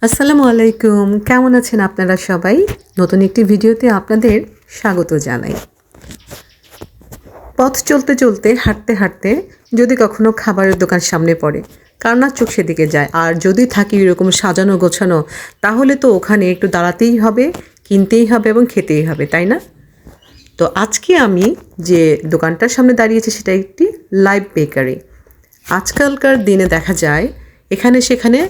আসসালামু আলাইকুম, কেমন আছেন আপনারা সবাই? নতুন একটি ভিডিওতে আপনাদের স্বাগত জানাই। পথ চলতে চলতে হাঁটতে হাঁটতে যদি কখনো খাবারের দোকান সামনে পড়ে, কার না চোখ সেদিকে যায়। আর যদি থাকি এরকম সাজানো গোছানো, তাহলে তো ওখানে একটু দাঁড়াতেই হবে, কিনতেই হবে এবং খেতেই হবে, তাই না? তো আজকে আমি যে দোকানটার সামনে দাঁড়িয়েছি সেটা একটি লাইভ বেকারি। আজকালকার দিনে দেখা যায় এখানে সেখানে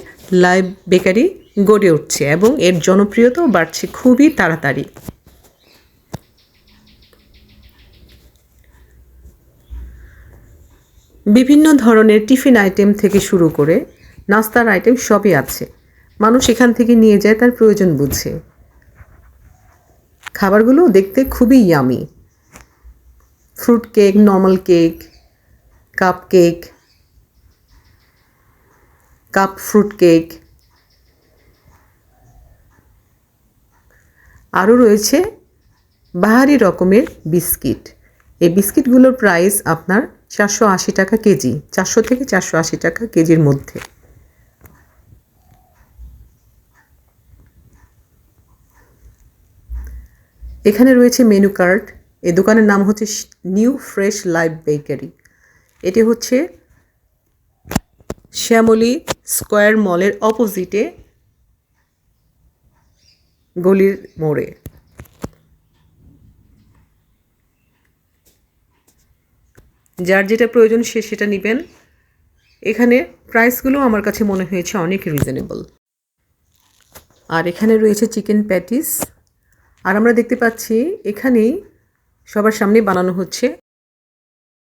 লাইভ বেকারি গড়ে উঠছে এবং এর জনপ্রিয়তাও বাড়ছে খুবই তাড়াতাড়ি। বিভিন্ন ধরনের টিফিন আইটেম থেকে শুরু করে নাস্তার আইটেম সবই আছে। মানুষ এখান থেকে নিয়ে যায় তার প্রয়োজন বুঝে। খাবারগুলো দেখতে খুবই yummy. Fruit cake, normal cake, cupcake, cup fruit cake, আরও রয়েছে বাহারি রকমের বিস্কিট। এই বিস্কিটগুলোর প্রাইস আপনার 480 টাকা কেজি, 400 থেকে 480 টাকা কেজির মধ্যে। এখানে রয়েছে মেনু কার্ড। এই দোকানের নাম হচ্ছে নিউ ফ্রেশ লাইভ বেকারি। এটি হচ্ছে শ্যামলী স্কোয়ার মলের অপোজিটে গলির মোড়ে। যার যেটা প্রয়োজন সে সেটা নেবেন। এখানে প্রাইসগুলো আমার কাছে মনে হয়েছে অনেক রিজনেবল। আর এখানে রয়েছে চিকেন প্যাটিস। আর আমরা দেখতে পাচ্ছি এখানেই সবার সামনে বানানো হচ্ছে